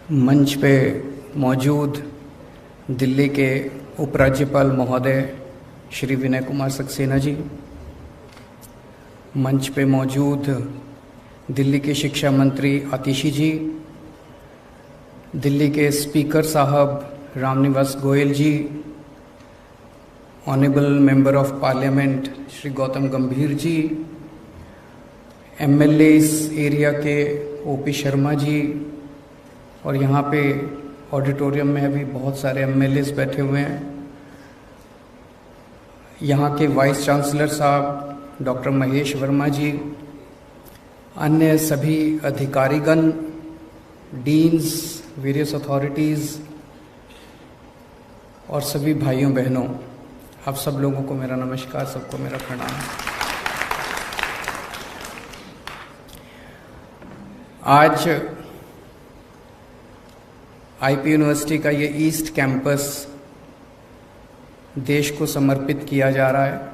मंच पे मौजूद दिल्ली के उपराज्यपाल महोदय श्री विनय कुमार सक्सेना जी, मंच पे मौजूद दिल्ली के शिक्षा मंत्री आतिशी जी, दिल्ली के स्पीकर साहब Ramniwas Goyal ji, honourable member of parliament Shri Gautam Gambhir ji, MLA इस एरिया के ओपी शर्मा जी, और यहाँ पे ऑडिटोरियम में अभी बहुत सारे एमएलएस बैठे हुए हैं। यहाँ के वाइस चांसलर साहब डॉक्टर महेश वर्मा जी, अन्य सभी अधिकारीगण, डीन्स, वेरियस अथॉरिटीज़ और सभी भाइयों बहनों, आप सब लोगों को मेरा नमस्कार, सबको मेरा प्रणाम। आज आईपी यूनिवर्सिटी का ये ईस्ट कैंपस देश को समर्पित किया जा रहा है।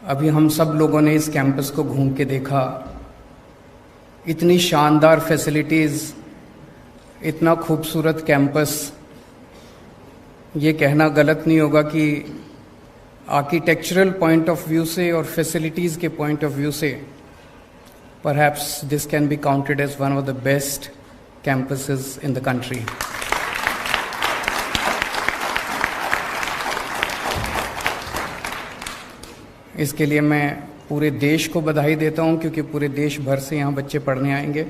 अभी हम सब लोगों ने इस कैंपस को घूम के देखा। इतनी शानदार फैसिलिटीज़, इतना खूबसूरत कैंपस, ये कहना गलत नहीं होगा कि आर्किटेक्चरल पॉइंट ऑफ व्यू से और फैसिलिटीज़ के पॉइंट ऑफ व्यू से perhaps this can be counted as one of the best campuses in the country. इसके लिए मैं पूरे देश को बधाई देता हूं, क्योंकि पूरे देश भर से यहाँ बच्चे पढ़ने आएंगे।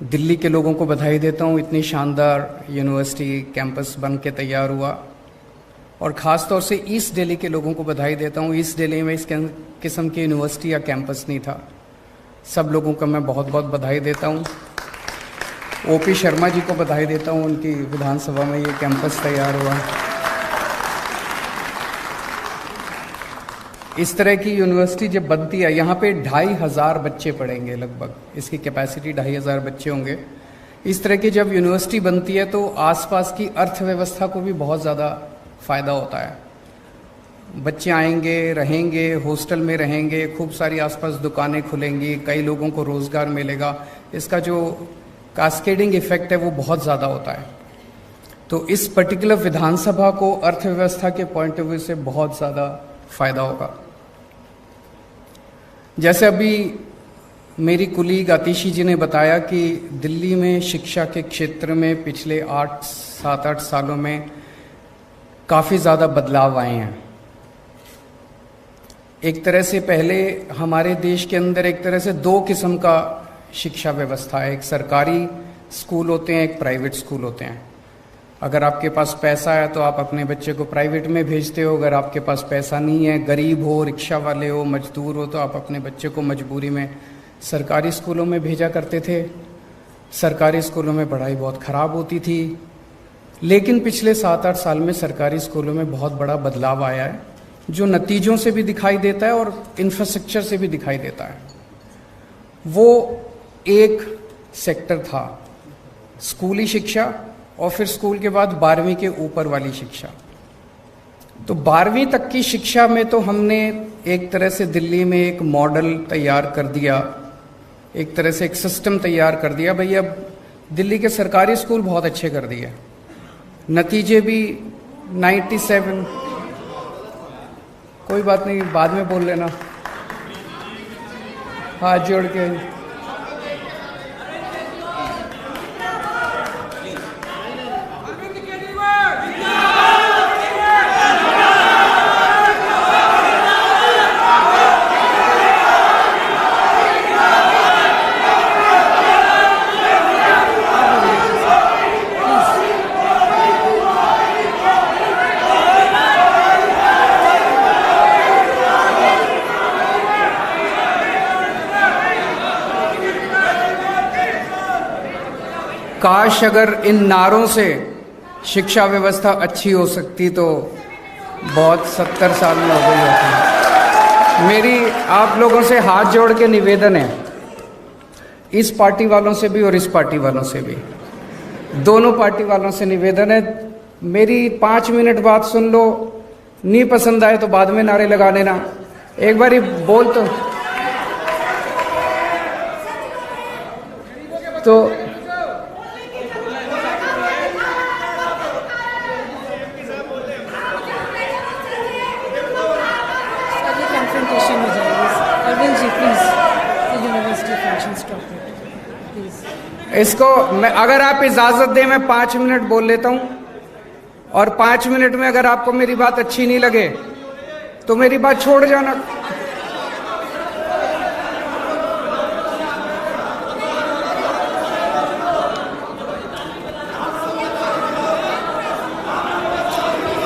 दिल्ली के लोगों को बधाई देता हूं, इतनी शानदार यूनिवर्सिटी कैंपस बन के तैयार हुआ, और ख़ास तौर से ईस्ट दिल्ली के लोगों को बधाई देता हूं। ईस्ट दिल्ली में इस किस्म की यूनिवर्सिटी या कैंपस नहीं था। सब लोगों का मैं बहुत बहुत बधाई देता हूं। ओपी शर्मा जी को बधाई देता हूं, उनकी विधानसभा में ये कैंपस तैयार हुआ। इस तरह की यूनिवर्सिटी जब बनती है, यहाँ पे 2500 बच्चे पढ़ेंगे लगभग, इसकी कैपेसिटी 2500 बच्चे होंगे। इस तरह की जब यूनिवर्सिटी बनती है तो आसपास की अर्थव्यवस्था को भी बहुत ज़्यादा फ़ायदा होता है। बच्चे आएंगे, रहेंगे, हॉस्टल में रहेंगे, खूब सारी आसपास दुकानें खुलेंगी, कई लोगों को रोज़गार मिलेगा। इसका जो कास्केडिंग इफेक्ट है वो बहुत ज़्यादा होता है। तो इस पर्टिकुलर विधानसभा को अर्थव्यवस्था के पॉइंट ऑफ व्यू से बहुत ज़्यादा फ़ायदा होगा। जैसे अभी मेरी कुलीग आतिशी जी ने बताया कि दिल्ली में शिक्षा के क्षेत्र में पिछले 7-8 सालों में काफ़ी ज़्यादा बदलाव आए हैं। एक तरह से पहले हमारे देश के अंदर एक तरह से 2 किस्म का शिक्षा व्यवस्था है। एक सरकारी स्कूल होते हैं, एक प्राइवेट स्कूल होते हैं। अगर आपके पास पैसा है तो आप अपने बच्चे को प्राइवेट में भेजते हो। अगर आपके पास पैसा नहीं है, गरीब हो, रिक्शा वाले हो, मजदूर हो, तो आप अपने बच्चे को मजबूरी में सरकारी स्कूलों में भेजा करते थे। सरकारी स्कूलों में पढ़ाई बहुत ख़राब होती थी। लेकिन पिछले 7-8 साल में सरकारी स्कूलों में बहुत बड़ा बदलाव आया है, जो नतीजों से भी दिखाई देता है और इंफ्रास्ट्रक्चर से भी दिखाई देता है। वो एक सेक्टर था स्कूली शिक्षा, और फिर स्कूल के बाद 12वीं के ऊपर वाली शिक्षा। तो 12वीं तक की शिक्षा में तो हमने एक तरह से दिल्ली में एक मॉडल तैयार कर दिया, एक तरह से एक सिस्टम तैयार कर दिया। भाई अब दिल्ली के सरकारी स्कूल बहुत अच्छे कर दिए, नतीजे भी 97। कोई बात नहीं, बाद में बोल लेना, हाथ जोड़ के। काश अगर इन नारों से शिक्षा व्यवस्था अच्छी हो सकती तो बहुत 70 साल में हो गई होती। मेरी आप लोगों से हाथ जोड़ के निवेदन है, इस पार्टी वालों से भी और इस पार्टी वालों से भी, दोनों पार्टी वालों से निवेदन है, मेरी 5 मिनट बात सुन लो, नहीं पसंद आए तो बाद में नारे लगा लेना। एक बार ही बोल तो तो कंफ्रंटेशन हो जाएगी। Arvind ji please, university function stop please. इसको मैं, अगर आप इजाजत दें, मैं 5 मिनट बोल लेता हूं, और 5 मिनट में अगर आपको मेरी बात अच्छी नहीं लगे तो मेरी बात छोड़ जाना।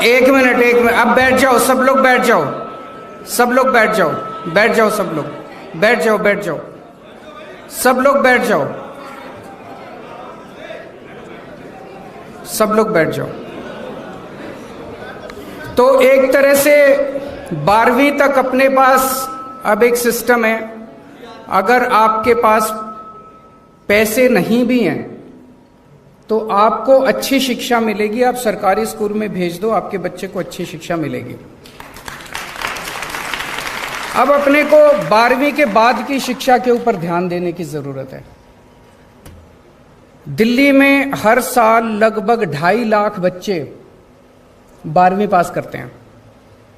एक मिनट, अब बैठ जाओ, सब लोग बैठ जाओ, सब लोग बैठ जाओ, बैठ जाओ, सब लोग बैठ जाओ, बैठ जाओ, सब लोग बैठ जाओ, सब लोग बैठ जाओ। तो एक तरह से 12वीं तक अपने पास अब एक सिस्टम है, अगर आपके पास पैसे नहीं भी हैं तो आपको अच्छी शिक्षा मिलेगी। आप सरकारी स्कूल में भेज दो, आपके बच्चे को अच्छी शिक्षा मिलेगी। अब अपने को 12वीं के बाद की शिक्षा के ऊपर ध्यान देने की जरूरत है। दिल्ली में हर साल लगभग 2.5 लाख बच्चे 12वीं पास करते हैं।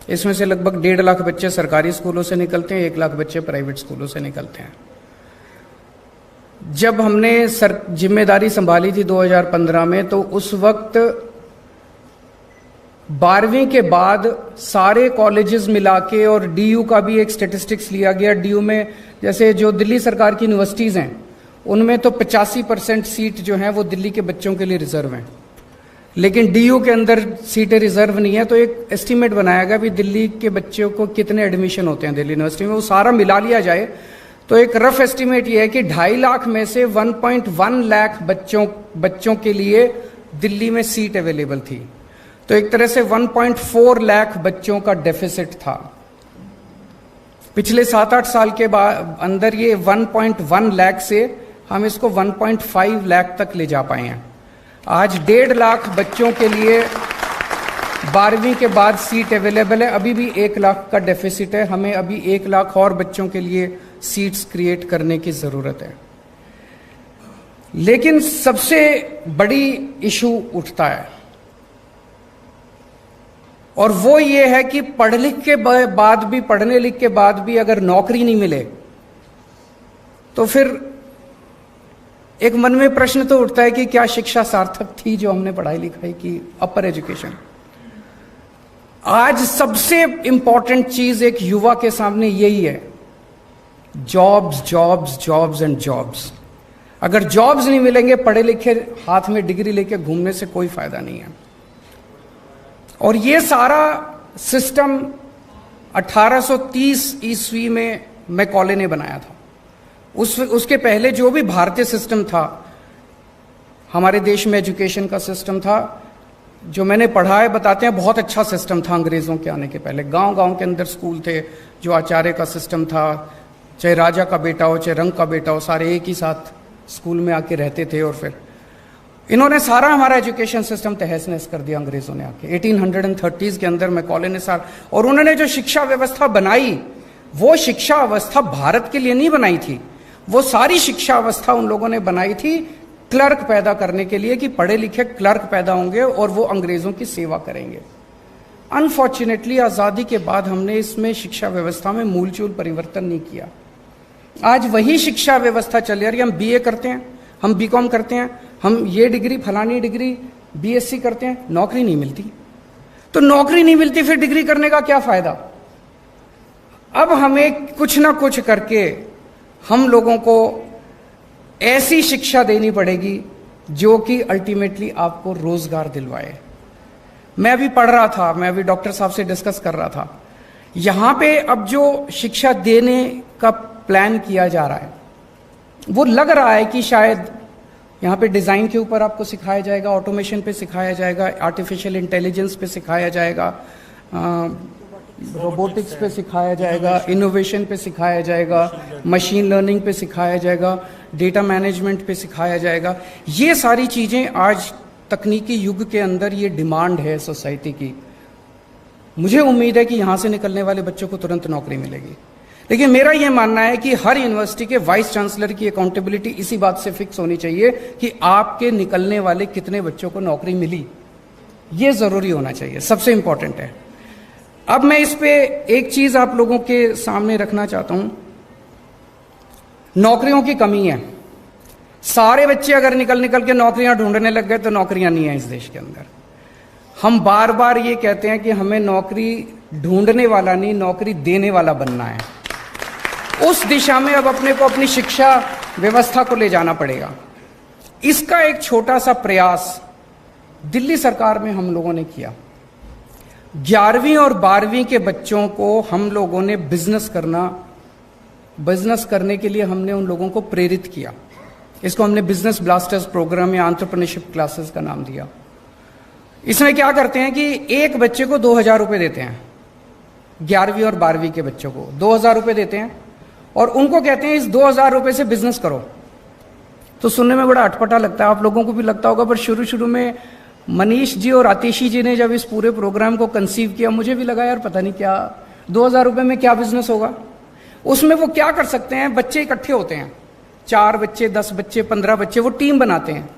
इसमें से लगभग 1.5 लाख बच्चे सरकारी स्कूलों से निकलते हैं, 1 लाख बच्चे प्राइवेट स्कूलों से निकलते हैं। जब हमने जिम्मेदारी संभाली थी 2015 में, तो उस वक्त 12वीं के बाद सारे कॉलेजेस मिला के, और डीयू का भी एक स्टेटिस्टिक्स लिया गया। डीयू में जैसे जो दिल्ली सरकार की यूनिवर्सिटीज हैं, उनमें तो 85% सीट जो हैं वो दिल्ली के बच्चों के लिए रिजर्व हैं, लेकिन डीयू के अंदर सीटें रिजर्व नहीं है। तो एक एस्टीमेट बनाया गया भी दिल्ली के बच्चों को कितने एडमिशन होते हैं दिल्ली यूनिवर्सिटी में, वो सारा मिला लिया जाए तो एक रफ एस्टीमेट ये है कि 2.5 लाख में से 1.1 लाख बच्चों के लिए दिल्ली में सीट अवेलेबल थी। तो एक तरह से 1.4 लाख बच्चों का डेफिसिट था। पिछले 7-8 साल के बाद अंदर ये 1.1 लाख से हम इसको 1.5 लाख तक ले जा पाए हैं। आज 1.5 लाख बच्चों के लिए 12वीं के बाद सीट अवेलेबल है। अभी भी 1 लाख का डेफिसिट है, हमें अभी 1 लाख और बच्चों के लिए सीट्स क्रिएट करने की जरूरत है। लेकिन सबसे बड़ी इशू उठता है, और वो ये है कि पढ़ने लिख के बाद भी अगर नौकरी नहीं मिले तो फिर एक मन में प्रश्न तो उठता है कि क्या शिक्षा सार्थक थी जो हमने पढ़ाई लिखाई की, अपर एजुकेशन। आज सबसे इंपॉर्टेंट चीज एक युवा के सामने यही है, jobs, jobs, jobs and jobs. अगर जॉब्स नहीं मिलेंगे, पढ़े लिखे हाथ में डिग्री लेके घूमने से कोई फायदा नहीं है। और ये सारा सिस्टम 1830 ईस्वी में मैकॉले ने बनाया था। उसके पहले जो भी भारतीय सिस्टम था, हमारे देश में एजुकेशन का सिस्टम था, जो मैंने पढ़ा है बताते हैं बहुत अच्छा सिस्टम था। अंग्रेजों के आने के पहले गांव-गांव के अंदर स्कूल थे, जो आचार्य का सिस्टम था, चाहे राजा का बेटा हो चाहे रंग का बेटा हो, सारे एक ही साथ स्कूल में आके रहते थे। और फिर इन्होंने सारा हमारा एजुकेशन सिस्टम तहस नहस कर दिया अंग्रेजों ने आके 1830s के अंदर मैकॉले ने और उन्होंने जो शिक्षा व्यवस्था बनाई, वो शिक्षा व्यवस्था भारत के लिए नहीं बनाई थी। वो सारी शिक्षा व्यवस्था उन लोगों ने बनाई थी क्लर्क पैदा करने के लिए, कि पढ़े लिखे क्लर्क पैदा होंगे और वो अंग्रेजों की सेवा करेंगे। अनफॉर्चुनेटली आजादी के बाद हमने इसमें शिक्षा व्यवस्था में मूलचूल परिवर्तन नहीं किया। आज वही शिक्षा व्यवस्था चल रही है। हम बीए करते हैं, हम बीकॉम करते हैं, हम ये डिग्री फलानी डिग्री बीएससी करते हैं, नौकरी नहीं मिलती। तो नौकरी नहीं मिलती, फिर डिग्री करने का क्या फायदा। अब हमें कुछ ना कुछ करके हम लोगों को ऐसी शिक्षा देनी पड़ेगी जो कि अल्टीमेटली आपको रोजगार दिलवाए। मैं अभी पढ़ रहा था, मैं अभी डॉक्टर साहब से डिस्कस कर रहा था, यहां पे अब जो शिक्षा देने का प्लान किया जा रहा है, वो लग रहा है कि शायद यहाँ पे डिज़ाइन के ऊपर आपको सिखाया जाएगा, ऑटोमेशन पे सिखाया जाएगा, आर्टिफिशियल इंटेलिजेंस पे सिखाया जाएगा, रोबोटिक्स पे सिखाया जाएगा, इनोवेशन पे सिखाया जाएगा, मशीन लर्निंग पे सिखाया जाएगा, डेटा मैनेजमेंट पे सिखाया जाएगा। ये सारी चीज़ें आज तकनीकी युग के अंदर ये डिमांड है सोसाइटी की। मुझे उम्मीद है कि यहाँ से निकलने वाले बच्चों को तुरंत नौकरी मिलेगी। लेकिन मेरा यह मानना है कि हर यूनिवर्सिटी के वाइस चांसलर की अकाउंटेबिलिटी इसी बात से फिक्स होनी चाहिए कि आपके निकलने वाले कितने बच्चों को नौकरी मिली, यह जरूरी होना चाहिए, सबसे इंपॉर्टेंट है। अब मैं इस पे एक चीज आप लोगों के सामने रखना चाहता हूं। नौकरियों की कमी है, सारे बच्चे अगर निकल के नौकरियां ढूंढने लग गए तो नौकरियां नहीं है इस देश के अंदर। हम बार बार ये कहते हैं कि हमें नौकरी ढूंढने वाला नहीं, नौकरी देने वाला बनना है। उस दिशा में अब अपने को अपनी शिक्षा व्यवस्था को ले जाना पड़ेगा। इसका एक छोटा सा प्रयास दिल्ली सरकार में हम लोगों ने किया। 11वीं और 12वीं के बच्चों को हम लोगों ने बिजनेस करने के लिए हमने उन लोगों को प्रेरित किया। इसको हमने बिजनेस ब्लास्टर्स प्रोग्राम या एंटरप्रेन्योरशिप क्लासेस का नाम दिया। इसमें क्या करते हैं कि एक बच्चे को 2000 रुपए देते हैं, 11वीं और 12वीं के बच्चों को 2000 रुपए देते हैं और उनको कहते हैं इस 2000 रुपए से बिजनेस करो। तो सुनने में बड़ा अटपटा लगता है, आप लोगों को भी लगता होगा, पर शुरू में मनीष जी और आतिशी जी ने जब इस पूरे प्रोग्राम को कंसीव किया, मुझे भी लगा यार पता नहीं क्या 2000 रुपए में क्या बिजनेस होगा। उसमें वो क्या कर सकते हैं, बच्चे इकट्ठे होते हैं, 4 बच्चे, 10 बच्चे, 15 बच्चे, वो टीम बनाते हैं।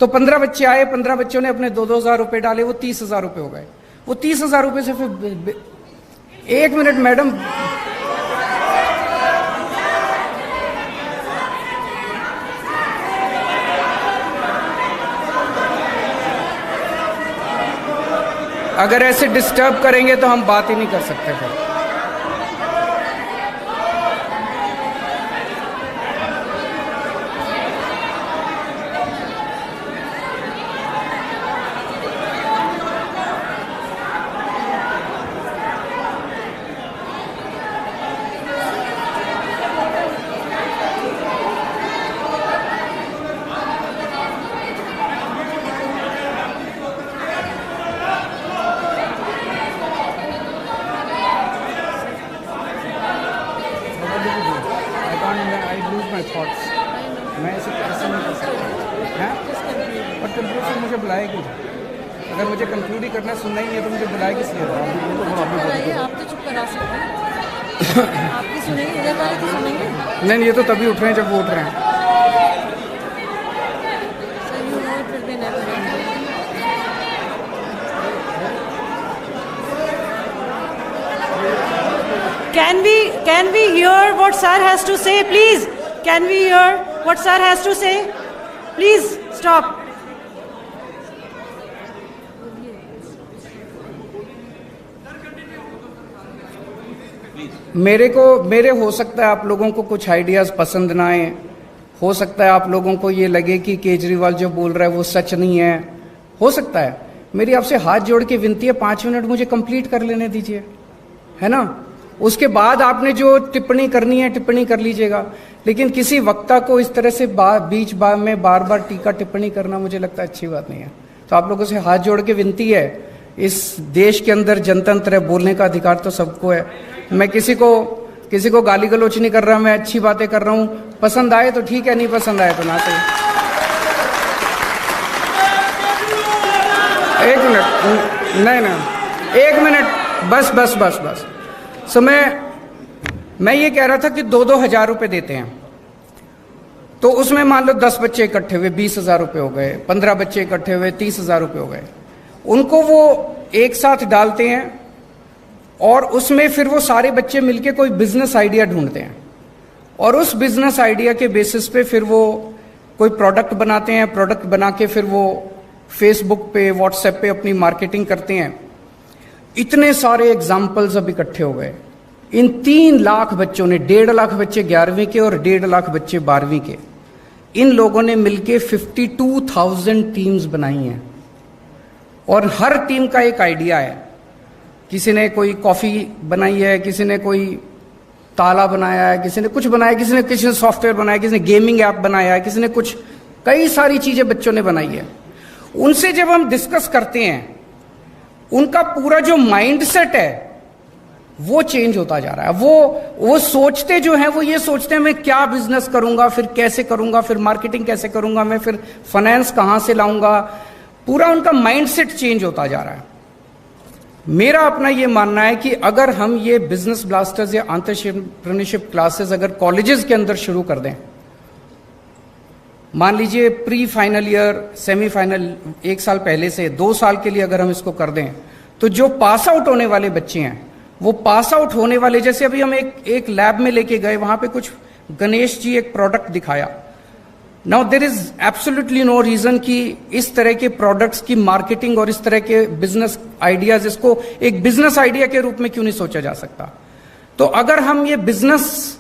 तो 15 बच्चे आए, 15 बच्चों ने अपने 2-2000 रुपए डाले, वो 30,000 रुपए हो गए। वो 30,000 रुपए से फिर 1 मिनट मैडम, अगर ऐसे डिस्टर्ब करेंगे तो हम बात ही नहीं कर सकते फिर। मैं ऐसे कैसे नहीं कर सकता हैं, और कंक्लूड मुझे बुलाए क्यों? अगर मुझे कंक्लूड ही करना, सुनना ही नहीं है तो मुझे बुलाए किस लिए? आप तो चुप करा सकते हैं, आपकी सुनेंगे, इधर वाले तो सुनेंगे नहीं, ये तो तभी उठ रहे हैं जब वो उठ रहे हैं। Can we hear what sir has to say, please? Can we hear what sir has to say? Please stop. मेरे हो सकता है आप लोगों को कुछ आइडियाज पसंद ना आए, हो सकता है आप लोगों को ये लगे कि केजरीवाल जो बोल रहा है वो सच नहीं है, हो सकता है। मेरी आपसे हाथ जोड़ के विनती है, 5 मिनट मुझे कंप्लीट कर लेने दीजिए, है ना? उसके बाद आपने जो टिप्पणी करनी है टिप्पणी कर लीजिएगा, लेकिन किसी वक्ता को इस तरह से बीच में बार बार टीका टिप्पणी करना मुझे लगता है अच्छी बात नहीं है। तो आप लोगों से हाथ जोड़ के विनती है, इस देश के अंदर जनतंत्र है, बोलने का अधिकार तो सबको है। मैं किसी को गाली गलौच नहीं कर रहा, मैं अच्छी बातें कर रहा हूं। पसंद आए तो ठीक है, नहीं पसंद आए तो ना सही। एक मिनट, नहीं, 1 मिनट, बस। सो मैं ये कह रहा था कि 2-2 हजार रुपए देते हैं, तो उसमें मान लो 10 बच्चे इकट्ठे हुए 20,000 रुपए हो गए, 15 बच्चे इकट्ठे हुए 30,000 रुपए हो गए। उनको वो एक साथ डालते हैं और उसमें फिर वो सारे बच्चे मिलके कोई बिजनेस आइडिया ढूंढते हैं और उस बिजनेस आइडिया के बेसिस पे फिर वो कोई प्रोडक्ट बनाते हैं। प्रोडक्ट बना के फिर वो फेसबुक पे, व्हाट्सएप पे अपनी मार्केटिंग करते हैं। इतने सारे एग्जाम्पल्स अब इकट्ठे हो गए। इन 3 लाख बच्चों ने, 1.5 लाख बच्चे 11वीं के और 1.5 लाख बच्चे 12वीं के, इन लोगों ने मिलके 52,000 टीम्स बनाई हैं और हर टीम का एक आइडिया है। किसी ने कोई कॉफी बनाई है, किसी ने कोई ताला बनाया है, किसी ने कुछ बनाया, किसी ने सॉफ्टवेयर बनाया, किसी ने गेमिंग ऐप बनाया है, किसी ने कुछ, कई सारी चीजें बच्चों ने बनाई है। उनसे जब हम डिस्कस करते हैं, उनका पूरा जो माइंडसेट है वो चेंज होता जा रहा है। वो सोचते जो है, वो ये सोचते हैं मैं क्या बिजनेस करूंगा, फिर कैसे करूंगा, फिर मार्केटिंग कैसे करूंगा, मैं फिर फाइनेंस कहां से लाऊंगा। पूरा उनका माइंडसेट चेंज होता जा रहा है। मेरा अपना ये मानना है कि अगर हम ये बिजनेस ब्लास्टर्स या एंटरप्रेन्योरशिप क्लासेस अगर कॉलेजेस के अंदर शुरू कर दें, मान लीजिए प्री फाइनल ईयर, सेमीफाइनल 1 साल पहले से 2 साल के लिए अगर हम इसको कर दें, तो जो पास आउट होने वाले बच्चे हैं, वो पास आउट होने वाले, जैसे अभी हम एक लैब में लेके गए, वहां पे कुछ गणेश जी एक प्रोडक्ट दिखाया। Now there is absolutely no reason कि इस तरह के प्रोडक्ट्स की मार्केटिंग और इस तरह के बिजनेस आइडियाज, इसको एक बिजनेस आइडिया के रूप में क्यों नहीं सोचा जा सकता। तो अगर हम ये बिजनेस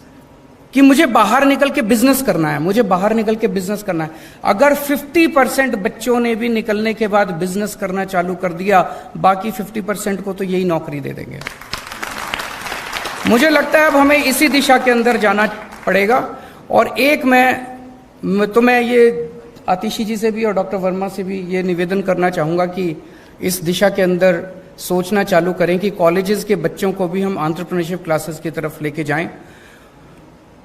कि मुझे बाहर निकल के बिजनेस करना है, मुझे बाहर निकल के बिजनेस करना है, अगर 50% बच्चों ने भी निकलने के बाद बिजनेस करना चालू कर दिया, बाकी 50% को तो यही नौकरी दे देंगे। मुझे लगता है अब हमें इसी दिशा के अंदर जाना पड़ेगा। और एक मैं ये आतिशी जी से भी और डॉक्टर वर्मा से भी ये निवेदन करना चाहूंगा कि इस दिशा के अंदर सोचना चालू करें कि कॉलेजेस के बच्चों को भी हम एंटरप्रेन्योरशिप क्लासेस की तरफ लेके जाएं।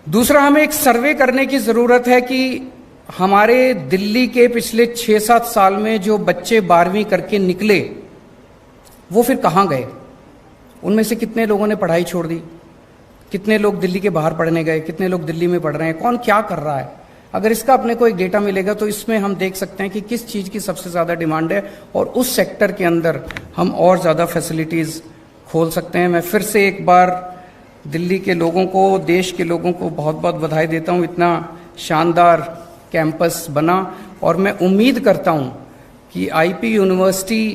दूसरा, हमें एक सर्वे करने की जरूरत है कि हमारे दिल्ली के पिछले 6-7 साल में जो बच्चे 12वीं करके निकले, वो फिर कहाँ गए? उनमें से कितने लोगों ने पढ़ाई छोड़ दी, कितने लोग दिल्ली के बाहर पढ़ने गए, कितने लोग दिल्ली में पढ़ रहे हैं, कौन क्या कर रहा है। अगर इसका अपने को एक डेटा मिलेगा तो इसमें हम देख सकते हैं कि किस चीज की सबसे ज्यादा डिमांड है और उस सेक्टर के अंदर हम और ज्यादा फैसिलिटीज खोल सकते हैं। मैं फिर से एक बार दिल्ली के लोगों को, देश के लोगों को बहुत बहुत बधाई देता हूं, इतना शानदार कैंपस बना। और मैं उम्मीद करता हूं कि आईपी यूनिवर्सिटी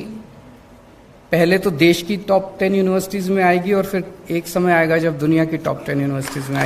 पहले तो देश की टॉप 10 यूनिवर्सिटीज में आएगी और फिर एक समय आएगा जब दुनिया की टॉप 10 यूनिवर्सिटीज में आएगी।